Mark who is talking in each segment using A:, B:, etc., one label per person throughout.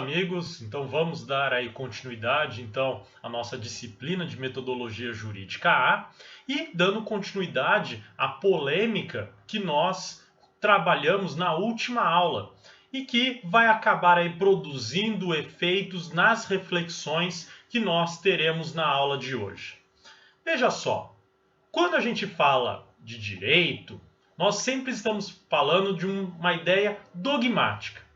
A: amigos, então vamos dar aí continuidade então à nossa disciplina de metodologia jurídica A e dando continuidade à polêmica que nós trabalhamos na última aula e que vai acabar aí produzindo efeitos nas reflexões que nós teremos na aula de hoje. Veja só, quando a gente fala de direito, nós sempre estamos falando de uma ideia dogmática.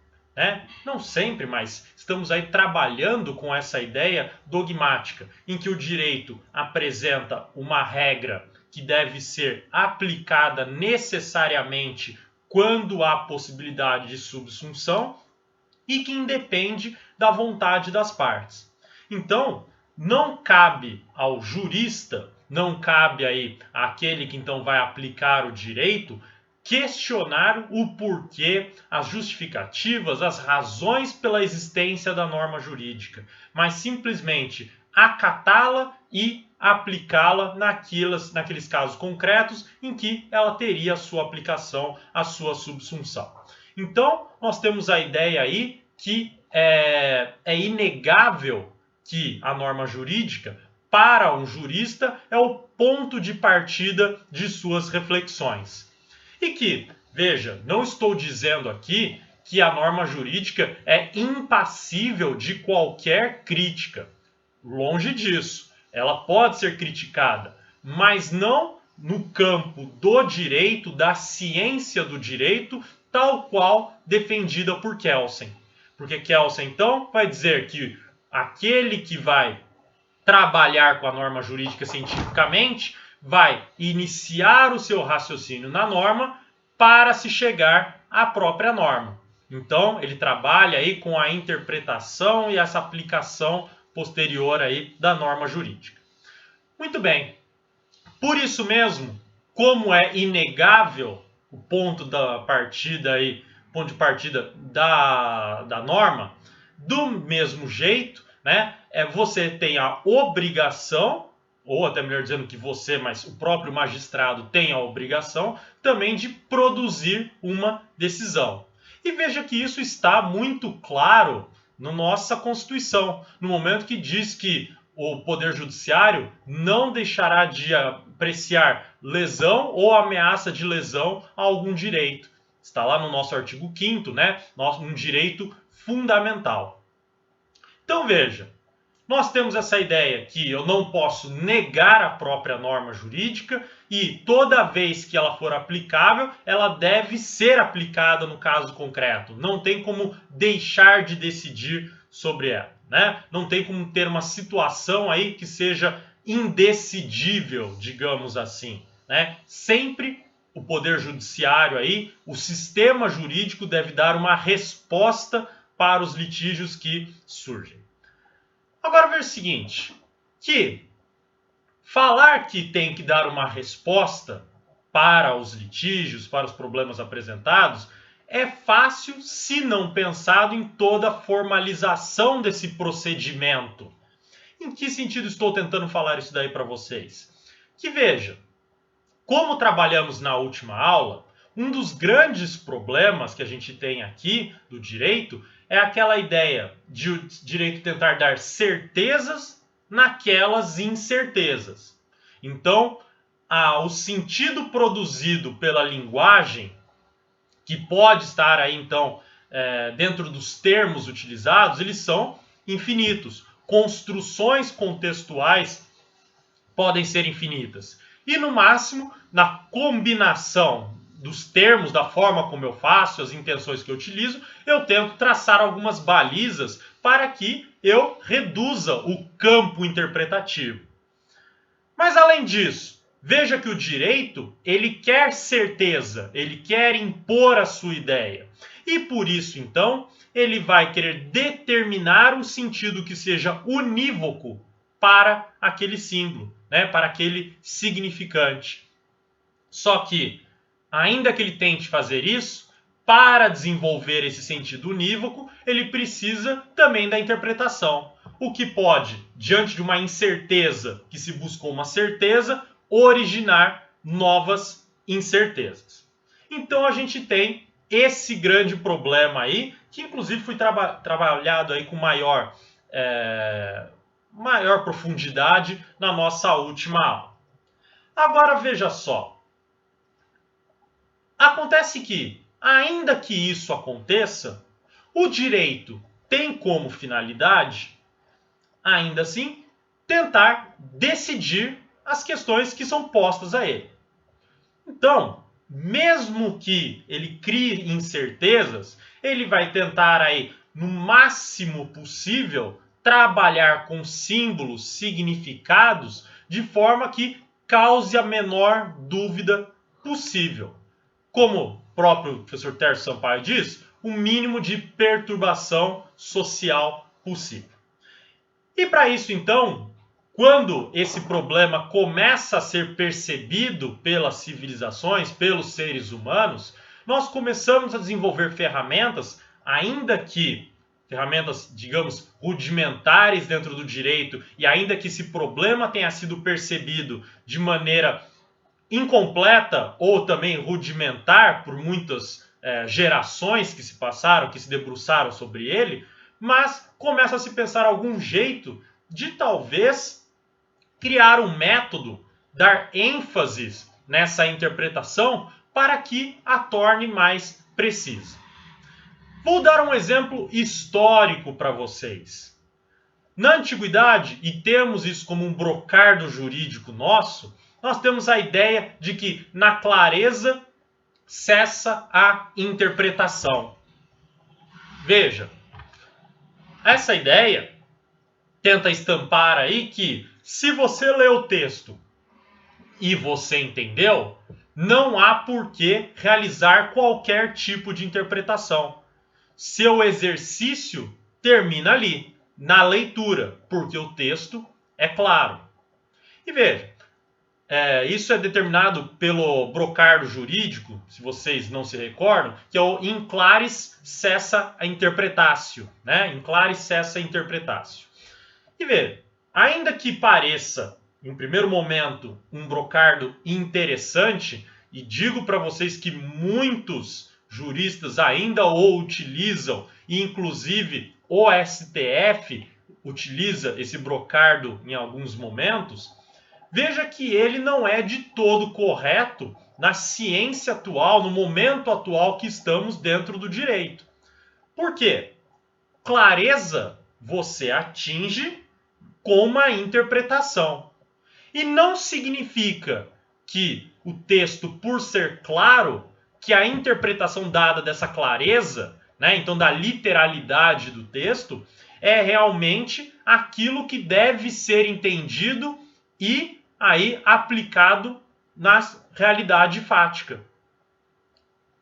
A: Não sempre, mas estamos aí trabalhando com essa ideia dogmática, em que o direito apresenta uma regra que deve ser aplicada necessariamente quando há possibilidade de subsunção e que independe da vontade das partes. Então, não cabe ao jurista, não cabe aí àquele que então vai aplicar o direito, questionar o porquê, as justificativas, as razões pela existência da norma jurídica, mas simplesmente acatá-la e aplicá-la naqueles casos concretos em que ela teria a sua aplicação, a sua subsunção. Então, nós temos a ideia aí que é inegável que a norma jurídica, para um jurista, é o ponto de partida de suas reflexões. E que, veja, não estou dizendo aqui que a norma jurídica é impassível de qualquer crítica. Longe disso. Ela pode ser criticada, mas não no campo do direito, da ciência do direito, tal qual defendida por Kelsen. Porque Kelsen, então, vai dizer que aquele que vai trabalhar com a norma jurídica cientificamente vai iniciar o seu raciocínio na norma para se chegar à própria norma. Então, ele trabalha aí com a interpretação e essa aplicação posterior aí da norma jurídica. Muito bem. Por isso mesmo, como é inegável o ponto de partida da norma, do mesmo jeito, você tem a obrigação, ou até melhor dizendo que você, mas o próprio magistrado tem a obrigação também de produzir uma decisão. E veja que isso está muito claro na nossa Constituição, no momento que diz que o Poder Judiciário não deixará de apreciar lesão ou ameaça de lesão a algum direito. Está lá no nosso artigo 5º, um direito fundamental. Então veja, nós temos essa ideia que eu não posso negar a própria norma jurídica e toda vez que ela for aplicável, ela deve ser aplicada no caso concreto. Não tem como deixar de decidir sobre ela. Não tem como ter uma situação aí que seja indecidível, digamos assim. Sempre o Poder Judiciário aí, o sistema jurídico deve dar uma resposta para os litígios que surgem. Agora veja o seguinte, que falar que tem que dar uma resposta para os litígios, para os problemas apresentados, é fácil se não pensado em toda a formalização desse procedimento. Em que sentido estou tentando falar isso daí para vocês? Que veja, como trabalhamos na última aula, um dos grandes problemas que a gente tem aqui do direito é aquela ideia de o direito tentar dar certezas naquelas incertezas. Então, o sentido produzido pela linguagem, que pode estar aí, então, dentro dos termos utilizados, eles são infinitos. Construções contextuais podem ser infinitas. E, no máximo, na combinação dos termos, da forma como eu faço, as intenções que eu utilizo, eu tento traçar algumas balizas para que eu reduza o campo interpretativo. Mas, além disso, veja que o direito, ele quer certeza, ele quer impor a sua ideia. E, por isso, então, ele vai querer determinar um sentido que seja unívoco para aquele símbolo, para aquele significante. Só que, ainda que ele tente fazer isso, para desenvolver esse sentido unívoco, ele precisa também da interpretação. O que pode, diante de uma incerteza que se buscou uma certeza, originar novas incertezas. Então a gente tem esse grande problema aí, que inclusive foi trabalhado aí com maior profundidade na nossa última aula. Agora veja só, acontece que, ainda que isso aconteça, o direito tem como finalidade, ainda assim, tentar decidir as questões que são postas a ele. Então, mesmo que ele crie incertezas, ele vai tentar aí, no máximo possível, trabalhar com símbolos, significados, de forma que cause a menor dúvida possível. Como o próprio professor Tércio Sampaio diz, o mínimo de perturbação social possível. E para isso, então, quando esse problema começa a ser percebido pelas civilizações, pelos seres humanos, nós começamos a desenvolver ferramentas, ainda que ferramentas, digamos, rudimentares dentro do direito, e ainda que esse problema tenha sido percebido de maneira incompleta ou também rudimentar por muitas gerações que se passaram, que se debruçaram sobre ele, mas começa a se pensar algum jeito de talvez criar um método, dar ênfase nessa interpretação para que a torne mais precisa. Vou dar um exemplo histórico para vocês. Na antiguidade, e temos isso como um brocardo jurídico nosso, nós temos a ideia de que na clareza cessa a interpretação. Veja, essa ideia tenta estampar aí que se você lê o texto e você entendeu, não há por que realizar qualquer tipo de interpretação. Seu exercício termina ali, na leitura, porque o texto é claro. E veja, isso é determinado pelo brocardo jurídico, se vocês não se recordam, que é o in claris cessa a interpretatio, né? In claris cessa a interpretatio. E veja, ainda que pareça, em primeiro momento, um brocardo interessante, e digo para vocês que muitos juristas ainda o utilizam, e inclusive o STF utiliza esse brocardo em alguns momentos, veja que ele não é de todo correto na ciência atual, no momento atual que estamos dentro do direito. Por quê? Clareza você atinge com uma interpretação. E não significa que o texto, por ser claro, que a interpretação dada dessa clareza, né, então da literalidade do texto, é realmente aquilo que deve ser entendido e aí aplicado na realidade fática.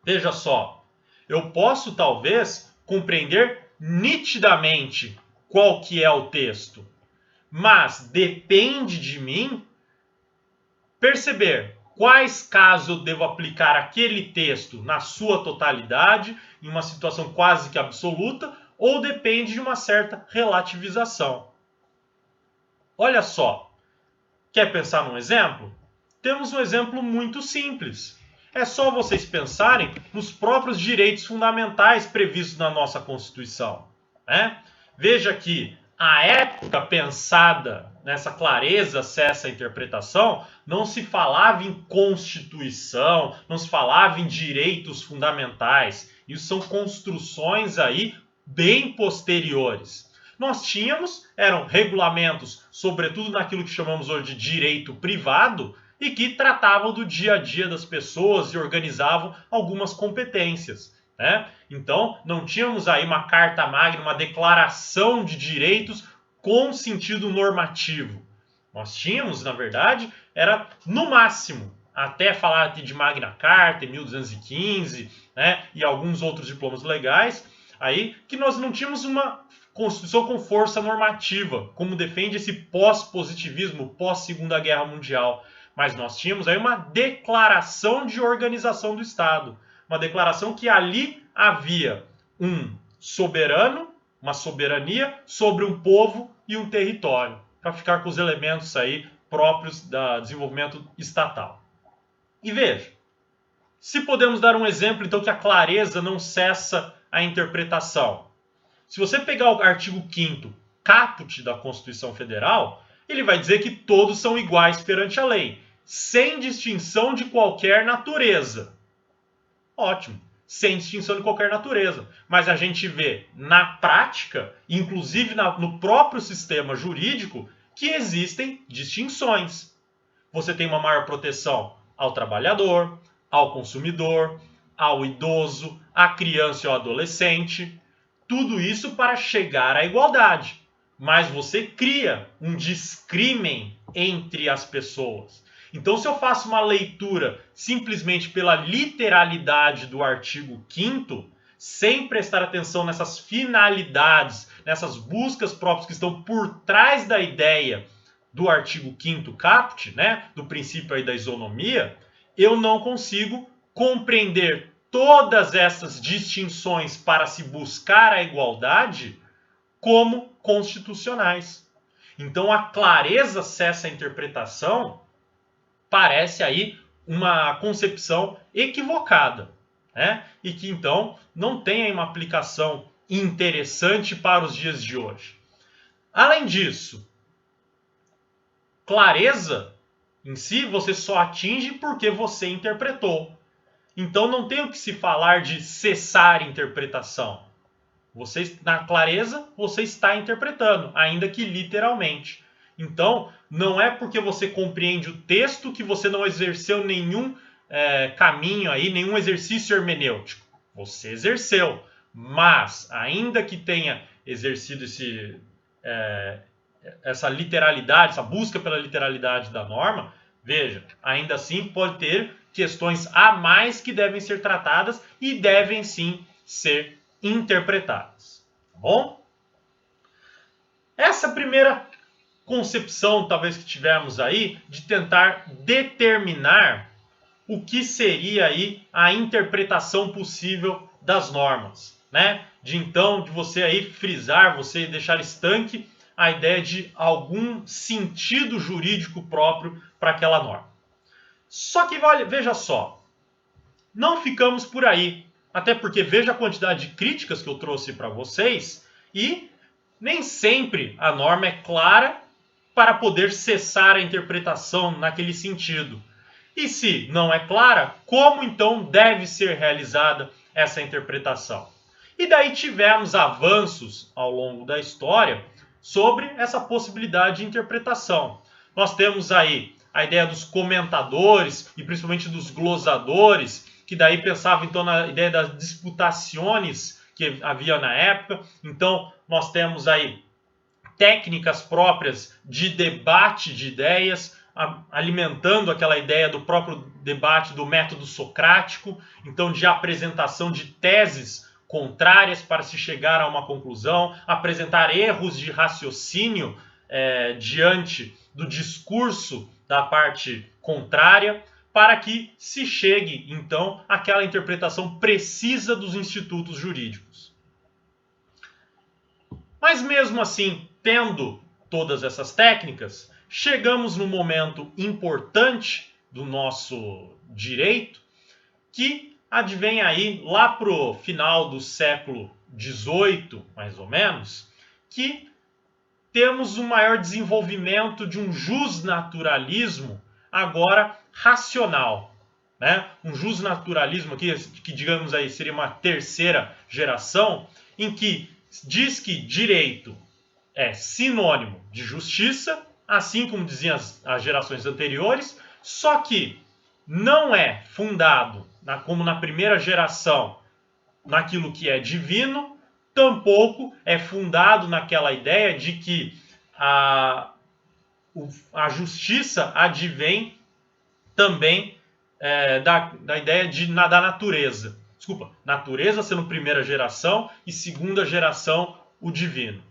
A: Veja só, eu posso talvez compreender nitidamente qual que é o texto, mas depende de mim perceber quais casos eu devo aplicar aquele texto na sua totalidade, em uma situação quase que absoluta, ou depende de uma certa relativização. Olha só, quer pensar num exemplo? Temos um exemplo muito simples. É só vocês pensarem nos próprios direitos fundamentais previstos na nossa Constituição, né? Veja que a época pensada nessa clareza, essa interpretação, não se falava em Constituição, não se falava em direitos fundamentais. Isso são construções aí bem posteriores. Nós tínhamos, eram regulamentos, sobretudo naquilo que chamamos hoje de direito privado, e que tratavam do dia a dia das pessoas e organizavam algumas competências, né? Então, não tínhamos aí uma carta magna, uma declaração de direitos com sentido normativo. Nós tínhamos, na verdade, era no máximo, até falar de Magna Carta, em 1215, né, e alguns outros diplomas legais, aí que nós não tínhamos uma Constituição com força normativa, como defende esse pós-positivismo, pós-Segunda Guerra Mundial. Mas nós tínhamos aí uma declaração de organização do Estado. Uma declaração que ali havia um soberano, uma soberania sobre um povo e um território, para ficar com os elementos aí próprios do desenvolvimento estatal. E veja, Se podemos dar um exemplo, então, que a clareza não cessa a interpretação. Se você pegar o artigo 5º, caput da Constituição Federal, ele vai dizer que todos são iguais perante a lei, sem distinção de qualquer natureza. Ótimo, sem distinção de qualquer natureza. Mas a gente vê na prática, inclusive no próprio sistema jurídico, que existem distinções. Você tem uma maior proteção ao trabalhador, ao consumidor, ao idoso, à criança e ao adolescente. Tudo isso para chegar à igualdade. Mas você cria um discrimen entre as pessoas. Então, se eu faço uma leitura simplesmente pela literalidade do artigo 5º, sem prestar atenção nessas finalidades, nessas buscas próprias que estão por trás da ideia do artigo 5º caput, né, do princípio aí da isonomia, eu não consigo compreender todas essas distinções para se buscar a igualdade como constitucionais. Então, a clareza cessa a interpretação parece aí uma concepção equivocada, né? E que então não tem aí uma aplicação interessante para os dias de hoje. Além disso, clareza em si você só atinge porque você interpretou. Então não tem o que se falar de cessar interpretação. Você, na clareza, você está interpretando, ainda que literalmente. Então, não é porque você compreende o texto que você não exerceu nenhum caminho aí, nenhum exercício hermenêutico. Você exerceu, mas ainda que tenha exercido essa literalidade, essa busca pela literalidade da norma, veja, ainda assim pode ter questões a mais que devem ser tratadas e devem sim ser interpretadas. Tá bom? Essa primeira concepção, talvez, que tivemos aí, de tentar determinar o que seria aí a interpretação possível das normas, né? De você aí frisar, você deixar estanque a ideia de algum sentido jurídico próprio para aquela norma. Só que, veja só, não ficamos por aí, até porque veja a quantidade de críticas que eu trouxe para vocês e nem sempre a norma é clara para poder cessar a interpretação naquele sentido. E se não é clara, como então deve ser realizada essa interpretação? E daí tivemos avanços ao longo da história sobre essa possibilidade de interpretação. Nós temos aí a ideia dos comentadores e principalmente dos glosadores, que daí pensavam então na ideia das disputações que havia na época. Então nós temos aí técnicas próprias de debate de ideias, alimentando aquela ideia do próprio debate do método socrático, então de apresentação de teses contrárias para se chegar a uma conclusão, apresentar erros de raciocínio diante do discurso da parte contrária, para que se chegue, então, àquela interpretação precisa dos institutos jurídicos. Mas mesmo assim, tendo todas essas técnicas, chegamos num momento importante do nosso direito, que advém aí lá para o final do século XVIII, mais ou menos, que temos um maior desenvolvimento de um justnaturalismo agora racional, né? Um justnaturalismo aqui, que digamos aí seria uma terceira geração, em que diz que direito é sinônimo de justiça, assim como diziam as gerações anteriores, só que não é fundado, como na primeira geração, naquilo que é divino, tampouco é fundado naquela ideia de que a justiça advém também da ideia da natureza. Desculpa, natureza sendo primeira geração e segunda geração o divino.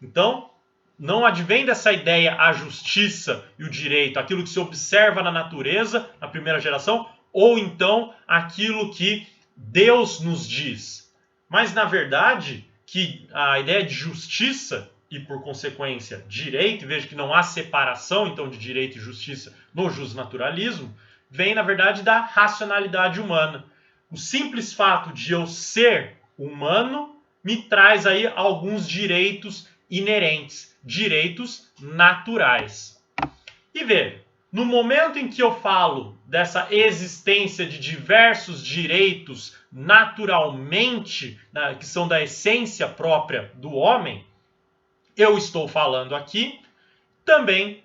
A: Então, não advém dessa ideia a justiça e o direito, aquilo que se observa na natureza, na primeira geração, ou então aquilo que Deus nos diz. Mas, na verdade, que a ideia de justiça e, por consequência, direito, veja que não há separação, então, de direito e justiça no justnaturalismo, vem, na verdade, da racionalidade humana. O simples fato de eu ser humano me traz aí alguns direitos inerentes, direitos naturais. E veja, no momento em que eu falo dessa existência de diversos direitos naturalmente, que são da essência própria do homem, eu estou falando aqui também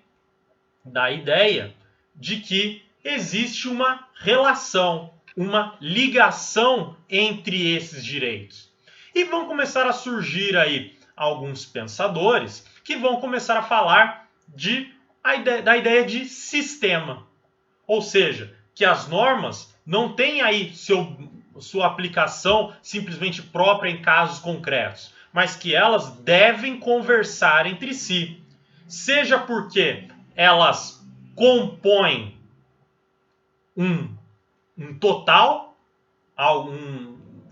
A: da ideia de que existe uma relação, uma ligação entre esses direitos. E vão começar a surgir aí alguns pensadores que vão começar a falar da ideia de sistema. Ou seja, que as normas não têm aí sua aplicação simplesmente própria em casos concretos, mas que elas devem conversar entre si. Seja porque elas compõem um total,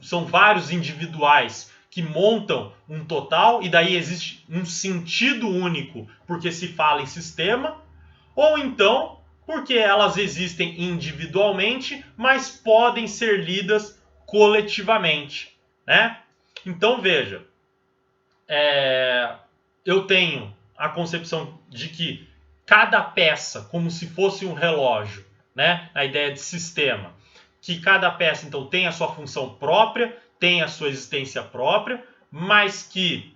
A: são vários individuais que montam um total, e daí existe um sentido único porque se fala em sistema, ou então porque elas existem individualmente, mas podem ser lidas coletivamente, né? Então veja, eu tenho a concepção de que cada peça, como se fosse um relógio, né? A ideia de sistema, que cada peça então tem a sua função própria, tem a sua existência própria, mas que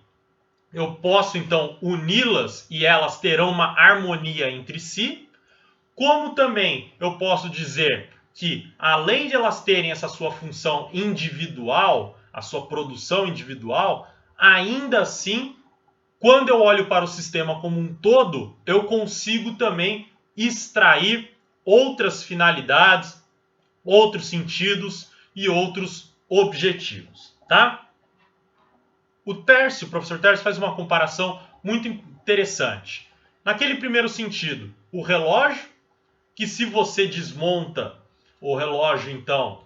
A: eu posso então uni-las e elas terão uma harmonia entre si, como também eu posso dizer que, além de elas terem essa sua função individual, a sua produção individual, ainda assim, quando eu olho para o sistema como um todo, eu consigo também extrair outras finalidades, outros sentidos e outros objetivos, tá? O professor Tércio faz uma comparação muito interessante. Naquele primeiro sentido, o relógio, que se você desmonta o relógio, então,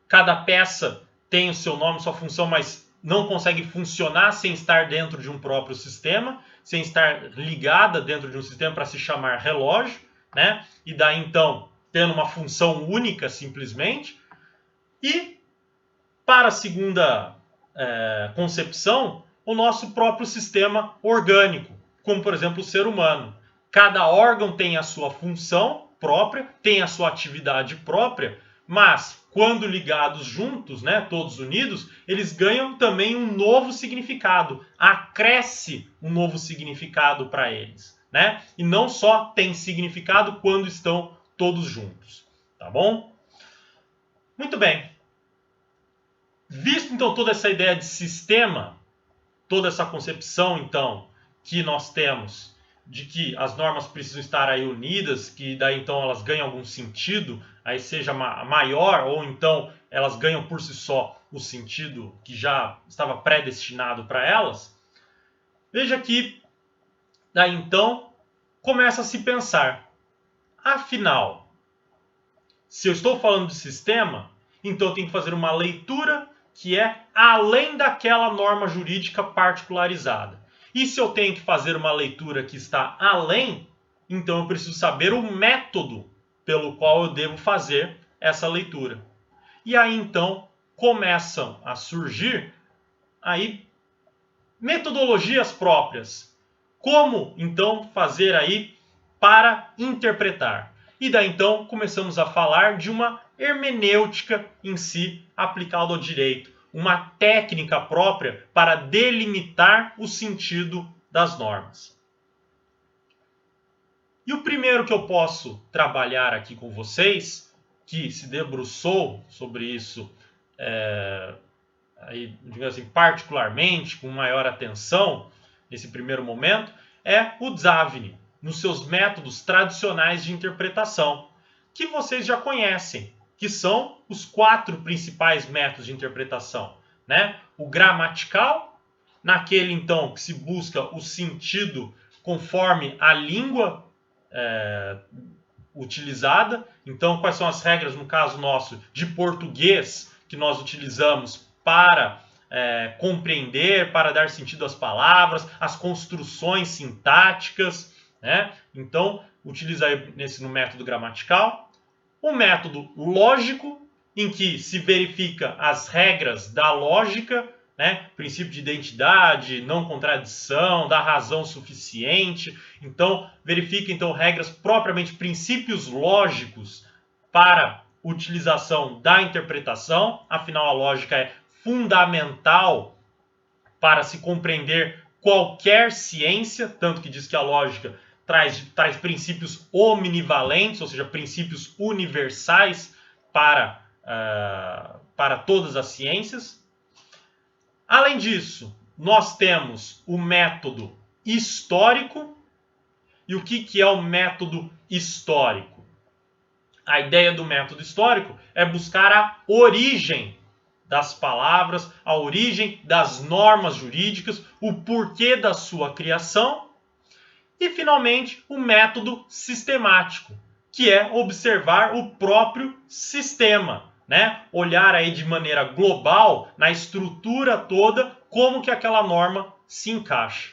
A: cada peça tem o seu nome, sua função, mas não consegue funcionar sem estar dentro de um próprio sistema, sem estar ligada dentro de um sistema para se chamar relógio, né? E daí, então, tendo uma função única, simplesmente. E, para a segunda concepção, o nosso próprio sistema orgânico, como, por exemplo, o ser humano. Cada órgão tem a sua função própria, tem a sua atividade própria, mas quando ligados juntos, né, todos unidos, eles ganham também um novo significado, acresce um novo significado para eles, né? E não só tem significado quando estão todos juntos, tá bom? Muito bem. Visto então toda essa ideia de sistema, toda essa concepção então que nós temos de que as normas precisam estar aí unidas, que daí então elas ganham algum sentido, aí seja maior, ou então elas ganham por si só o sentido que já estava predestinado para elas, veja que daí então começa a se pensar, afinal, se eu estou falando de sistema, então eu tenho que fazer uma leitura que é além daquela norma jurídica particularizada. E se eu tenho que fazer uma leitura que está além, então eu preciso saber o método pelo qual eu devo fazer essa leitura. E aí então começam a surgir aí metodologias próprias. Como então fazer aí para interpretar? E daí então começamos a falar de uma hermenêutica em si aplicada ao direito, uma técnica própria para delimitar o sentido das normas. E o primeiro que eu posso trabalhar aqui com vocês, que se debruçou sobre isso, aí, digamos assim, particularmente, com maior atenção, nesse primeiro momento, é o Zavni, nos seus métodos tradicionais de interpretação, que vocês já conhecem, que são os 4 principais métodos de interpretação, né? O gramatical, naquele então que se busca o sentido conforme a língua utilizada. Então, quais são as regras, no caso nosso, de português que nós utilizamos para compreender, para dar sentido às palavras, as construções sintáticas, né? Então, utiliza aí no método gramatical. O método lógico, em que se verifica as regras da lógica, né? Princípio de identidade, não contradição, da razão suficiente. Então, verifica então regras propriamente, princípios lógicos para utilização da interpretação. Afinal, a lógica é fundamental para se compreender qualquer ciência, tanto que diz que a lógica traz princípios omnivalentes, ou seja, princípios universais para todas as ciências. Além disso, nós temos o método histórico. E o que é o método histórico? A ideia do método histórico é buscar a origem das palavras, a origem das normas jurídicas, o porquê da sua criação. E, finalmente, o método sistemático, que é observar o próprio sistema, né? Olhar aí de maneira global, na estrutura toda, como que aquela norma se encaixa.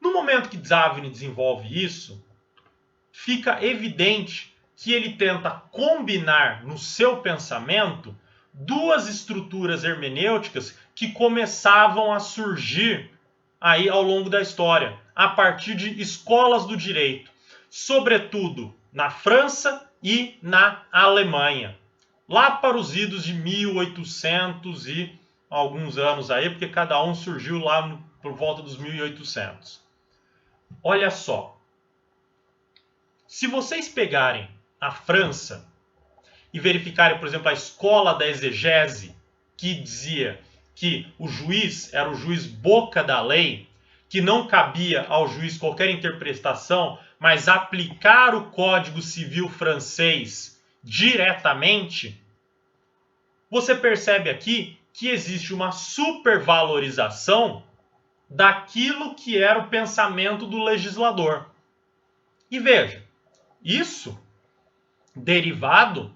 A: No momento que Zhavni desenvolve isso, fica evidente que ele tenta combinar no seu pensamento duas estruturas hermenêuticas que começavam a surgir aí ao longo da história, a partir de escolas do direito, sobretudo na França e na Alemanha, lá para os idos de 1800 e alguns anos aí, porque cada um surgiu lá por volta dos 1800. Olha só, se vocês pegarem a França e verificarem, por exemplo, a escola da exegese, que dizia que o juiz era o juiz boca da lei, que não cabia ao juiz qualquer interpretação, mas aplicar o Código Civil francês diretamente, você percebe aqui que existe uma supervalorização daquilo que era o pensamento do legislador. E veja, isso derivado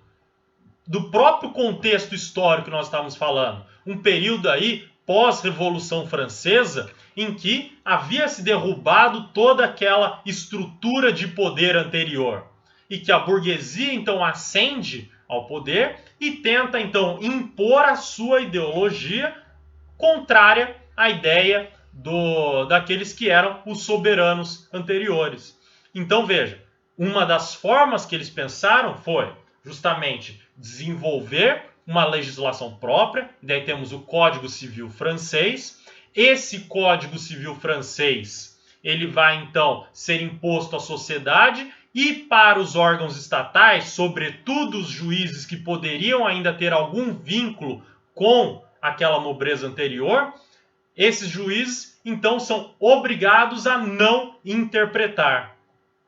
A: do próprio contexto histórico que nós estávamos falando. Um período aí, pós-Revolução Francesa, em que havia se derrubado toda aquela estrutura de poder anterior. E que a burguesia, então, ascende ao poder e tenta, então, impor a sua ideologia contrária à ideia daqueles que eram os soberanos anteriores. Então, veja, uma das formas que eles pensaram foi justamente desenvolver uma legislação própria. Daí temos o Código Civil francês. Esse Código Civil francês, ele vai então ser imposto à sociedade e para os órgãos estatais, sobretudo os juízes que poderiam ainda ter algum vínculo com aquela nobreza anterior, esses juízes então são obrigados a não interpretar,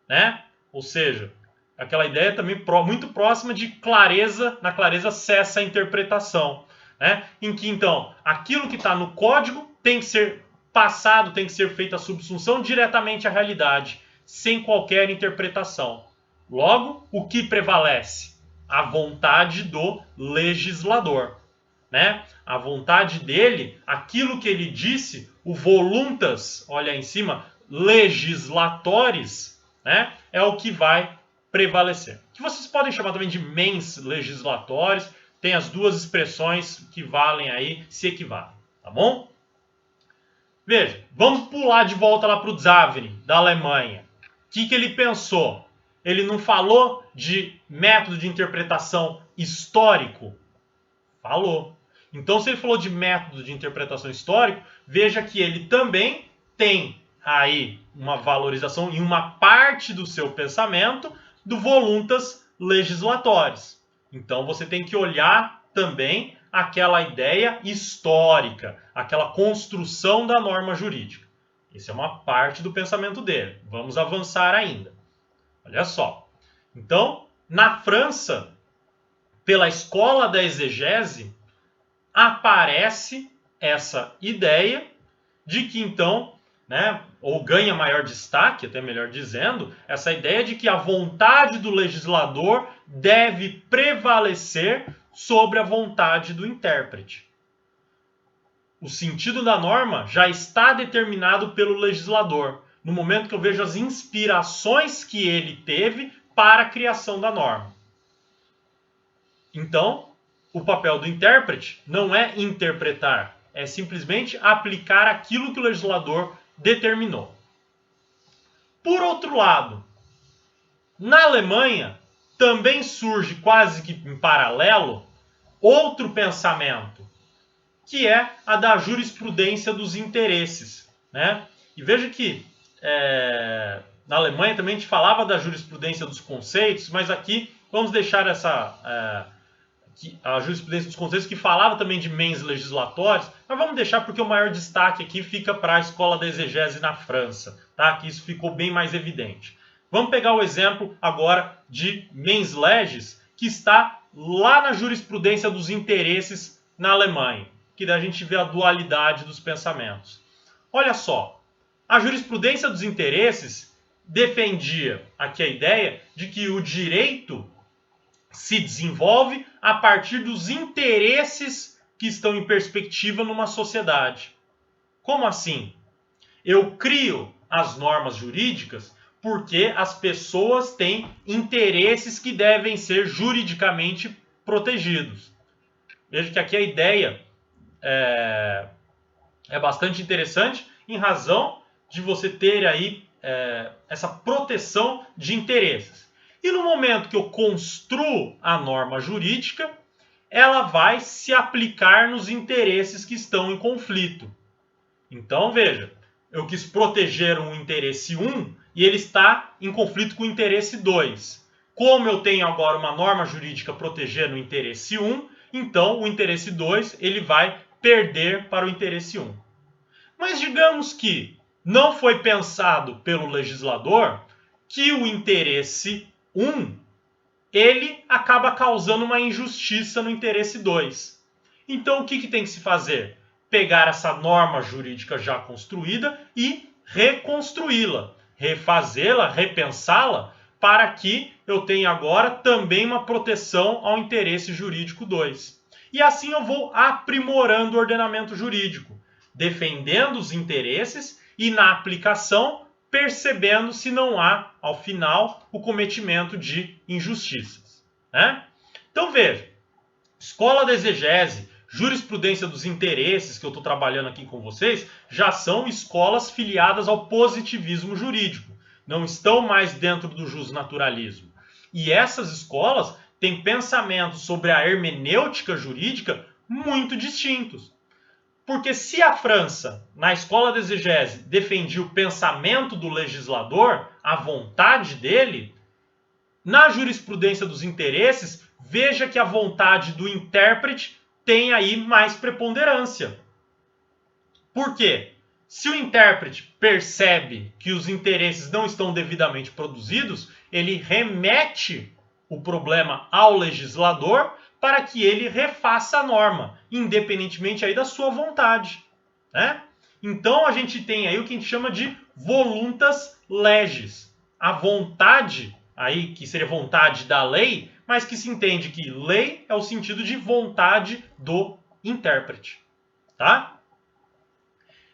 A: né? Ou seja, aquela ideia também muito próxima de clareza, na clareza cessa a interpretação, né? Em que então aquilo que está no código tem que ser passado, tem que ser feita a subsunção diretamente à realidade, sem qualquer interpretação. Logo, o que prevalece? A vontade do legislador, né? A vontade dele, aquilo que ele disse, o voluntas, olha aí em cima, legislatores, né? É o que vai prevalecer. Que vocês podem chamar também de mens legislatores, tem as duas expressões que valem aí, se equivalem, tá bom? Veja, vamos pular de volta lá para o Zhavni, da Alemanha. O que ele pensou? Ele não falou de método de interpretação histórico? Falou. Então, se ele falou de método de interpretação histórico, veja que ele também tem aí uma valorização em uma parte do seu pensamento do voluntas legislatores. Então, você tem que olhar também aquela ideia histórica, aquela construção da norma jurídica. Isso é uma parte do pensamento dele. Vamos avançar ainda. Olha só. Então, na França, pela escola da exegese, aparece essa ideia de que então, né, ou ganha maior destaque, até melhor dizendo, essa ideia de que a vontade do legislador deve prevalecer sobre a vontade do intérprete. O sentido da norma já está determinado pelo legislador, no momento que eu vejo as inspirações que ele teve para a criação da norma. Então, o papel do intérprete não é interpretar, é simplesmente aplicar aquilo que o legislador determinou. Por outro lado, na Alemanha também surge quase que em paralelo outro pensamento, que é a da jurisprudência dos interesses, né? E veja que na Alemanha também a gente falava da jurisprudência dos conceitos, mas aqui vamos deixar a jurisprudência dos conceitos, que falava também de mens legislatórios, mas vamos deixar porque o maior destaque aqui fica para a escola da exegese na França, tá? Que isso ficou bem mais evidente. Vamos pegar o exemplo agora de mens legis, que está lá na jurisprudência dos interesses na Alemanha, que daí a gente vê a dualidade dos pensamentos. Olha só, a jurisprudência dos interesses defendia aqui a ideia de que o direito se desenvolve a partir dos interesses que estão em perspectiva numa sociedade. Como assim? Eu crio as normas jurídicas porque as pessoas têm interesses que devem ser juridicamente protegidos. Veja que aqui a ideia é bastante interessante em razão de você ter aí essa proteção de interesses. E no momento que eu construo a norma jurídica, ela vai se aplicar nos interesses que estão em conflito. Então, veja, eu quis proteger um interesse 1 e ele está em conflito com o interesse 2. Como eu tenho agora uma norma jurídica protegendo o interesse 1, então o interesse 2 ele vai perder para o interesse 1. Mas digamos que não foi pensado pelo legislador que o interesse 1 ele acaba causando uma injustiça no interesse 2. Então o que tem que se fazer? Pegar essa norma jurídica já construída e reconstruí-la, refazê-la, repensá-la, para que eu tenha agora também uma proteção ao interesse jurídico 2. E assim eu vou aprimorando o ordenamento jurídico, defendendo os interesses e na aplicação percebendo se não há, ao final, o cometimento de injustiças, né? Então veja, escola da exegese, jurisprudência dos interesses, que eu estou trabalhando aqui com vocês, já são escolas filiadas ao positivismo jurídico. Não estão mais dentro do justnaturalismo. E essas escolas têm pensamentos sobre a hermenêutica jurídica muito distintos. Porque se a França, na escola da exegese, defendia o pensamento do legislador, a vontade dele, na jurisprudência dos interesses, veja que a vontade do intérprete tem aí mais preponderância. Por quê? Se o intérprete percebe que os interesses não estão devidamente produzidos, ele remete o problema ao legislador para que ele refaça a norma, independentemente aí da sua vontade, né? Então a gente tem aí o que a gente chama de voluntas legis. A vontade, aí que seria vontade da lei, mas que se entende que lei é o sentido de vontade do intérprete, tá?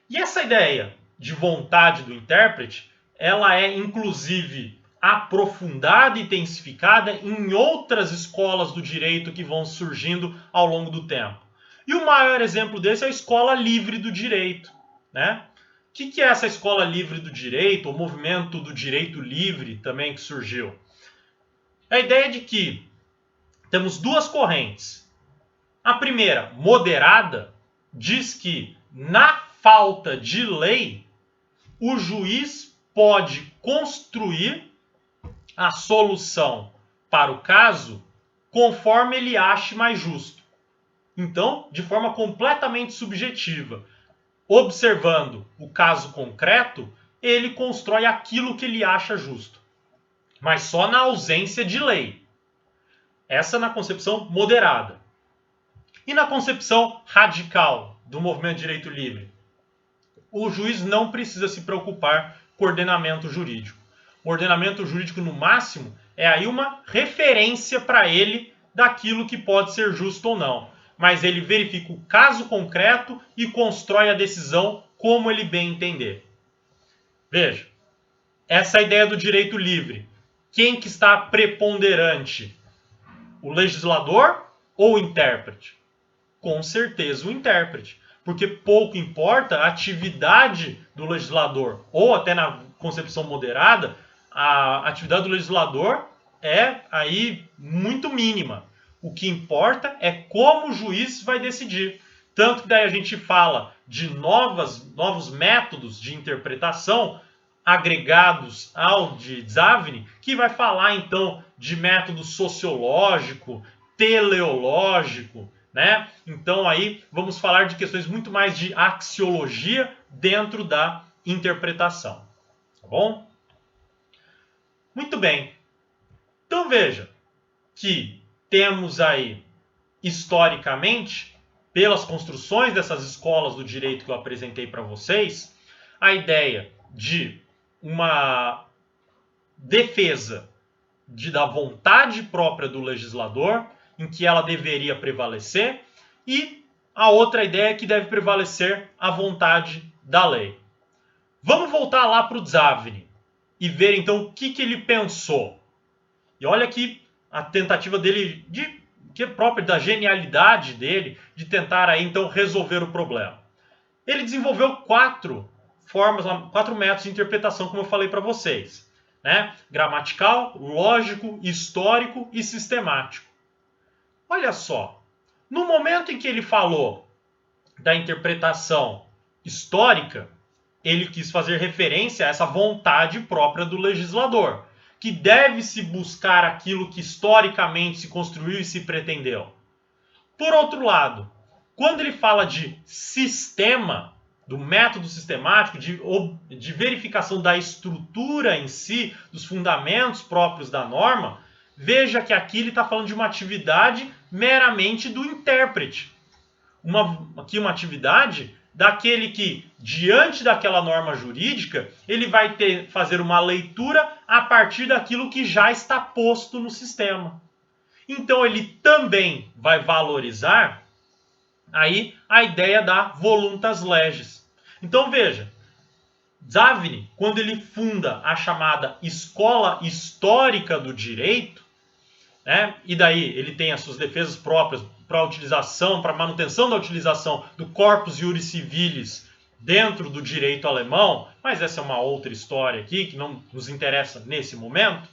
A: E essa ideia de vontade do intérprete, ela é inclusive aprofundada e intensificada em outras escolas do direito que vão surgindo ao longo do tempo. E o maior exemplo desse é a escola livre do direito, né? O que é essa escola livre do direito, o movimento do direito livre também que surgiu? A ideia de que temos duas correntes. A primeira, moderada, diz que na falta de lei, o juiz pode construir a solução para o caso conforme ele ache mais justo. Então, de forma completamente subjetiva, observando o caso concreto, ele constrói aquilo que ele acha justo, mas só na ausência de lei. Essa na concepção moderada. E na concepção radical do movimento de direito livre? O juiz não precisa se preocupar com o ordenamento jurídico. O ordenamento jurídico, no máximo, é aí uma referência para ele daquilo que pode ser justo ou não. Mas ele verifica o caso concreto e constrói a decisão como ele bem entender. Veja, essa ideia do direito livre, quem que está preponderante? O legislador ou o intérprete? Com certeza o intérprete, porque pouco importa a atividade do legislador, ou até na concepção moderada, a atividade do legislador é aí muito mínima. O que importa é como o juiz vai decidir. Tanto que daí a gente fala de novos métodos de interpretação agregados ao de Zavni, que vai falar então de método sociológico, teleológico, né? Então aí vamos falar de questões muito mais de axiologia dentro da interpretação, tá bom? Muito bem. Então veja que temos aí historicamente, pelas construções dessas escolas do direito que eu apresentei para vocês, a ideia de uma defesa da vontade própria do legislador, em que ela deveria prevalecer, e a outra ideia é que deve prevalecer a vontade da lei. Vamos voltar lá para o Zavni e ver então o que ele pensou. E olha aqui a tentativa dele, que é própria da genialidade dele, de tentar aí então resolver o problema. Ele desenvolveu quatro métodos de interpretação, como eu falei para vocês, né? Gramatical, lógico, histórico e sistemático. Olha só, no momento em que ele falou da interpretação histórica, ele quis fazer referência a essa vontade própria do legislador, que deve-se buscar aquilo que historicamente se construiu e se pretendeu. Por outro lado, quando ele fala de sistema, do método sistemático, de verificação da estrutura em si, dos fundamentos próprios da norma, veja que aqui ele está falando de uma atividade meramente do intérprete. Aqui uma atividade daquele que, diante daquela norma jurídica, ele vai fazer uma leitura a partir daquilo que já está posto no sistema. Então ele também vai valorizar aí a ideia da voluntas legis. Então veja, Zavni, quando ele funda a chamada Escola Histórica do Direito, né, e daí ele tem as suas defesas próprias para a utilização, para a manutenção da utilização do corpus iuris civilis dentro do direito alemão, mas essa é uma outra história aqui que não nos interessa nesse momento.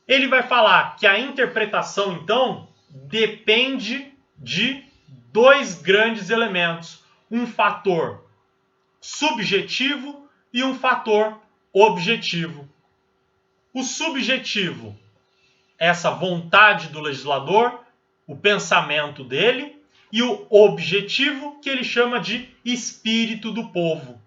A: Ele vai falar que a interpretação, então, depende de dois grandes elementos. Um fator subjetivo e um fator objetivo. O subjetivo, essa vontade do legislador, o pensamento dele, e o objetivo, que ele chama de espírito do povo.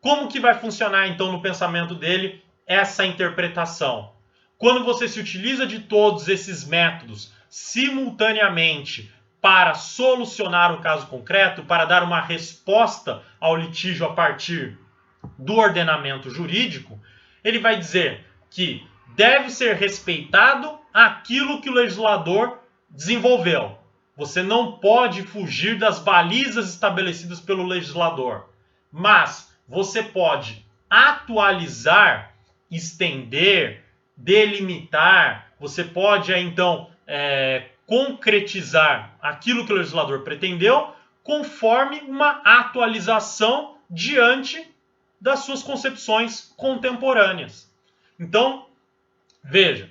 A: Como que vai funcionar, então, no pensamento dele essa interpretação? Quando você se utiliza de todos esses métodos simultaneamente para solucionar um caso concreto, para dar uma resposta ao litígio a partir do ordenamento jurídico, ele vai dizer que deve ser respeitado aquilo que o legislador desenvolveu. Você não pode fugir das balizas estabelecidas pelo legislador, mas você pode atualizar, estender, delimitar, você pode então concretizar aquilo que o legislador pretendeu conforme uma atualização diante das suas concepções contemporâneas. Então, veja,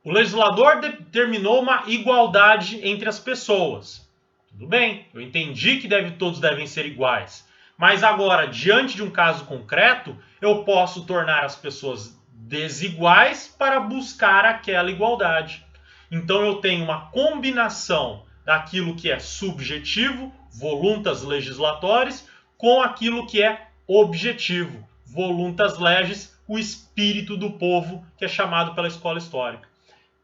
A: o legislador determinou uma igualdade entre as pessoas. Tudo bem, eu entendi que todos devem ser iguais. Mas agora, diante de um caso concreto, eu posso tornar as pessoas desiguais para buscar aquela igualdade. Então eu tenho uma combinação daquilo que é subjetivo, voluntas legislatores, com aquilo que é objetivo, voluntas legis, o espírito do povo, que é chamado pela escola histórica.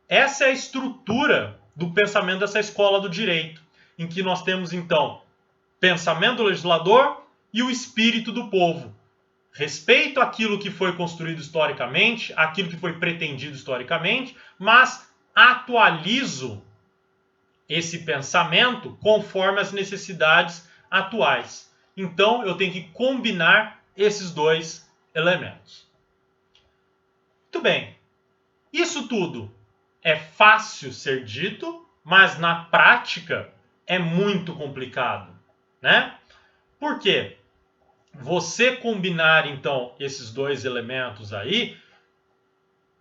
A: Essa é a estrutura do pensamento dessa escola do direito, em que nós temos então pensamento do legislador e o espírito do povo. Respeito àquilo que foi construído historicamente, aquilo que foi pretendido historicamente, mas atualizo esse pensamento conforme as necessidades atuais. Então, eu tenho que combinar esses dois elementos. Muito bem. Isso tudo é fácil ser dito, mas na prática é muito complicado, né? Por quê? Você combinar, então, esses dois elementos aí,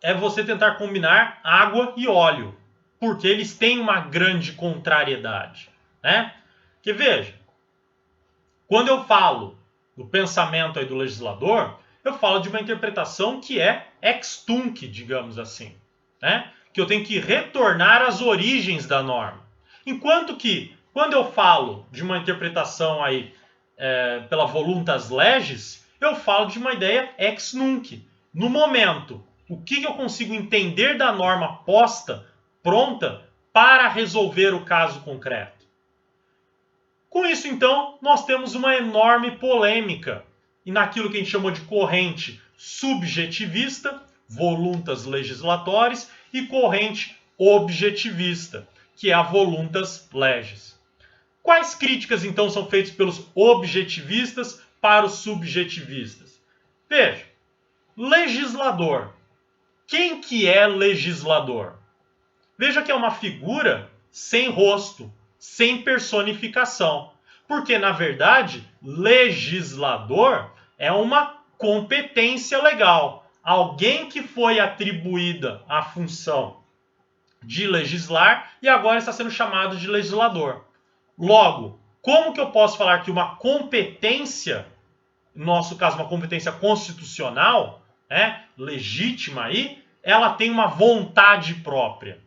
A: é você tentar combinar água e óleo, porque eles têm uma grande contrariedade, né? Que veja, quando eu falo do pensamento aí do legislador, eu falo de uma interpretação que é ex tunc, digamos assim, né? Que eu tenho que retornar às origens da norma. Enquanto que, quando eu falo de uma interpretação aí pela voluntas legis, eu falo de uma ideia ex nunc. No momento, o que eu consigo entender da norma posta, pronta, para resolver o caso concreto. Com isso, então, nós temos uma enorme polêmica e naquilo que a gente chamou de corrente subjetivista, voluntas legislatores, e corrente objetivista, que é a voluntas legis. Quais críticas, então, são feitas pelos objetivistas para os subjetivistas? Veja, legislador. Quem que é legislador? Veja que é uma figura sem rosto, sem personificação. Porque, na verdade, legislador é uma competência legal. Alguém que foi atribuída a função de legislar e agora está sendo chamado de legislador. Logo, como que eu posso falar que uma competência, no nosso caso uma competência constitucional, legítima aí, ela tem uma vontade própria?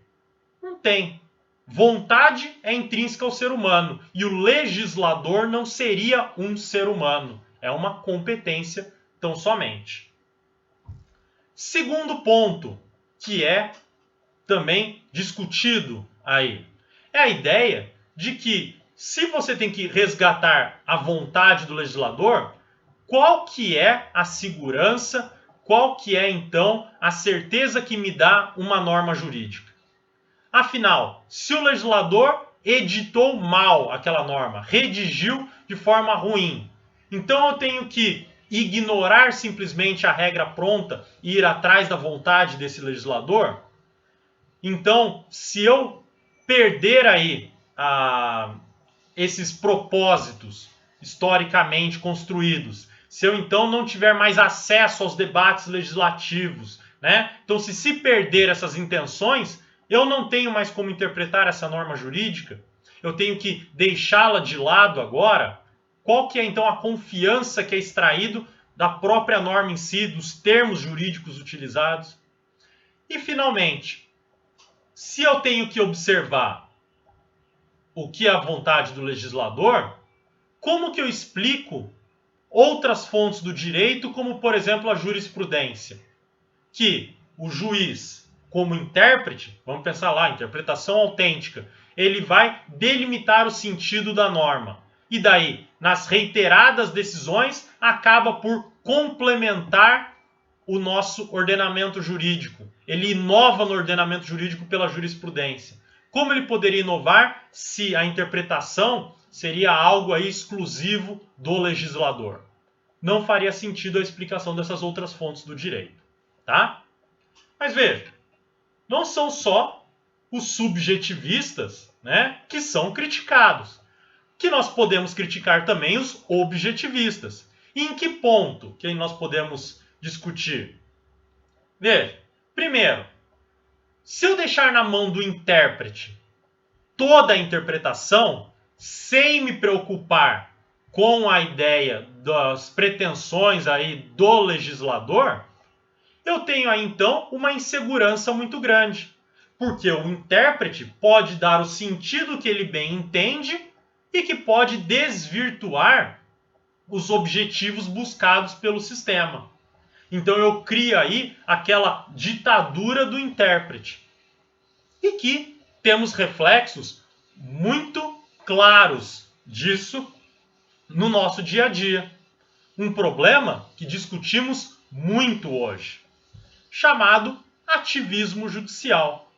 A: Não tem. Vontade é intrínseca ao ser humano e o legislador não seria um ser humano. É uma competência tão somente. Segundo ponto, que é também discutido aí, é a ideia de que se você tem que resgatar a vontade do legislador, qual que é a segurança, qual que é então a certeza que me dá uma norma jurídica? Afinal, se o legislador editou mal aquela norma, redigiu de forma ruim, então eu tenho que ignorar simplesmente a regra pronta e ir atrás da vontade desse legislador? Então, se eu perder aí esses propósitos historicamente construídos, se eu então não tiver mais acesso aos debates legislativos, né? Então, se perder essas intenções, eu não tenho mais como interpretar essa norma jurídica, eu tenho que deixá-la de lado agora. Qual que é então a confiança que é extraído da própria norma em si, dos termos jurídicos utilizados? E finalmente, se eu tenho que observar o que é a vontade do legislador, como que eu explico outras fontes do direito, como por exemplo a jurisprudência? Que o juiz, como intérprete, vamos pensar lá, interpretação autêntica, ele vai delimitar o sentido da norma. E daí, nas reiteradas decisões, acaba por complementar o nosso ordenamento jurídico. Ele inova no ordenamento jurídico pela jurisprudência. Como ele poderia inovar se a interpretação seria algo aí exclusivo do legislador? Não faria sentido a explicação dessas outras fontes do direito, tá? Mas veja, não são só os subjetivistas, né, que são criticados. Que nós podemos criticar também os objetivistas. E em que ponto que nós podemos discutir? Veja, primeiro, se eu deixar na mão do intérprete toda a interpretação, sem me preocupar com a ideia das pretensões aí do legislador, eu tenho aí então uma insegurança muito grande. Porque o intérprete pode dar o sentido que ele bem entende e que pode desvirtuar os objetivos buscados pelo sistema. Então eu crio aí aquela ditadura do intérprete. E que temos reflexos muito claros disso no nosso dia a dia. Um problema que discutimos muito hoje, chamado ativismo judicial.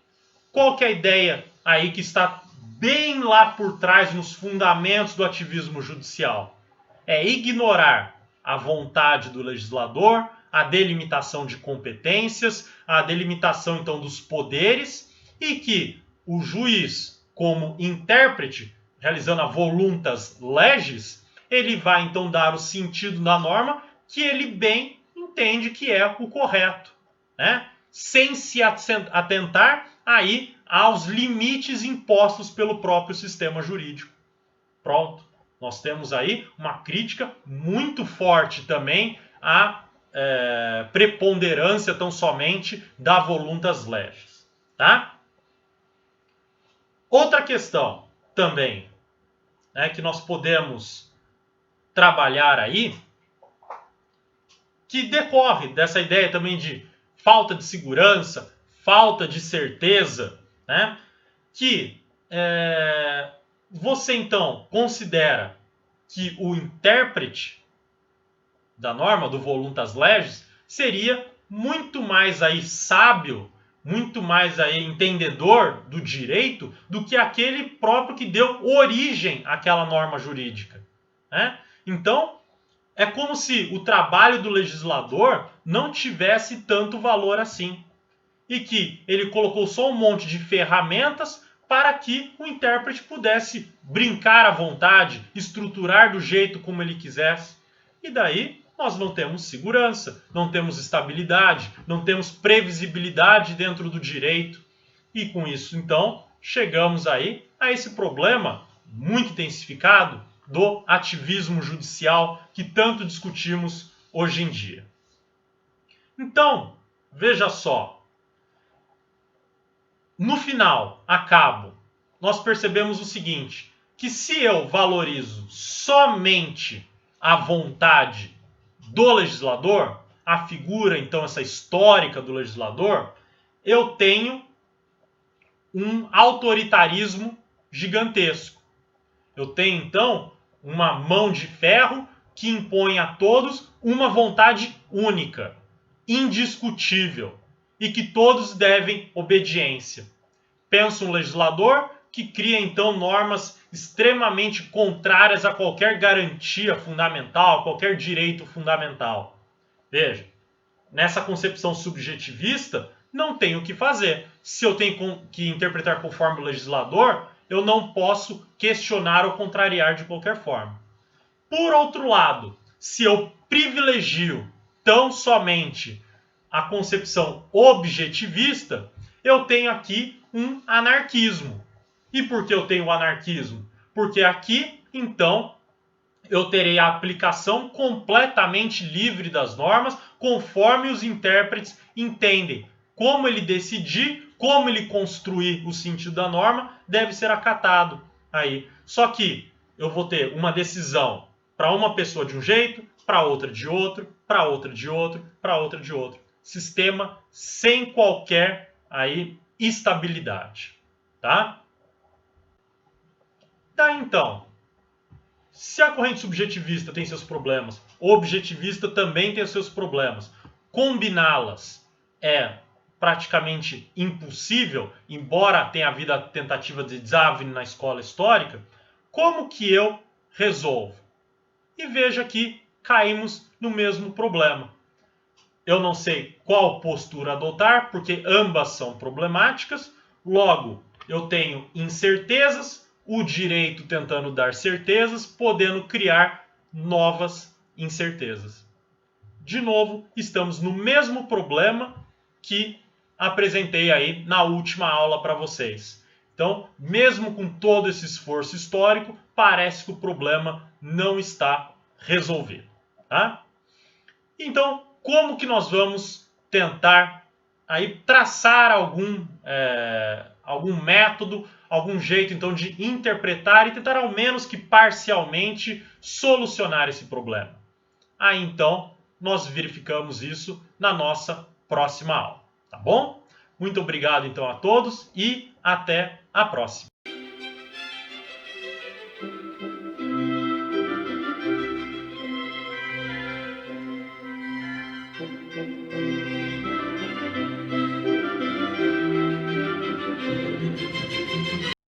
A: Qual que é a ideia aí que está bem lá por trás nos fundamentos do ativismo judicial? É ignorar a vontade do legislador, a delimitação de competências, a delimitação então dos poderes, e que o juiz, como intérprete, realizando a voluntas legis, ele vai então dar o sentido da norma que ele bem entende que é o correto, né? Sem se atentar aí aos limites impostos pelo próprio sistema jurídico. Pronto. Nós temos aí uma crítica muito forte também à preponderância tão somente da voluntas legis. Tá? Outra questão também, né, que nós podemos trabalhar aí, que decorre dessa ideia também de falta de segurança, falta de certeza, né, que você então considera que o intérprete da norma, do voluntas legis, seria muito mais aí sábio, muito mais aí entendedor do direito do que aquele próprio que deu origem àquela norma jurídica, né? Então, é como se o trabalho do legislador não tivesse tanto valor assim, e que ele colocou só um monte de ferramentas para que o intérprete pudesse brincar à vontade, estruturar do jeito como ele quisesse. E daí nós não temos segurança, não temos estabilidade, não temos previsibilidade dentro do direito. E com isso, então, chegamos aí a esse problema muito intensificado do ativismo judicial que tanto discutimos hoje em dia. Então, veja só, no final, nós percebemos o seguinte, que se eu valorizo somente a vontade do legislador, a figura, então, essa histórica do legislador, eu tenho um autoritarismo gigantesco. Eu tenho, então, uma mão de ferro que impõe a todos uma vontade única, indiscutível, e que todos devem obediência. Pensa um legislador que cria, então, normas extremamente contrárias a qualquer garantia fundamental, a qualquer direito fundamental. Veja, nessa concepção subjetivista, não tem o que fazer. Se eu tenho que interpretar conforme o legislador, eu não posso questionar ou contrariar de qualquer forma. Por outro lado, se eu privilegio tão somente a concepção objetivista, eu tenho aqui um anarquismo. E por que eu tenho o anarquismo? Porque aqui, então, eu terei a aplicação completamente livre das normas, conforme os intérpretes entendem. Como ele decidir, como ele construir o sentido da norma, deve ser acatado aí. Só que eu vou ter uma decisão para uma pessoa de um jeito, para outra de outro, para outra de outro, para outra de outro. Sistema sem qualquer aí estabilidade, tá? Tá, então. Se a corrente subjetivista tem seus problemas, o objetivista também tem seus problemas. Combiná-las é praticamente impossível, embora tenha havido a tentativa de Zavin na escola histórica. Como que eu resolvo? E veja que caímos no mesmo problema. Eu não sei qual postura adotar, porque ambas são problemáticas. Logo, eu tenho incertezas, o direito tentando dar certezas, podendo criar novas incertezas. De novo, estamos no mesmo problema que apresentei aí na última aula para vocês. Então, mesmo com todo esse esforço histórico, parece que o problema não está resolvido. Tá? Então, como que nós vamos tentar aí traçar algum método, algum jeito então de interpretar e tentar ao menos que parcialmente solucionar esse problema? Aí então nós verificamos isso na nossa próxima aula, tá bom? Muito obrigado então a todos e até a próxima.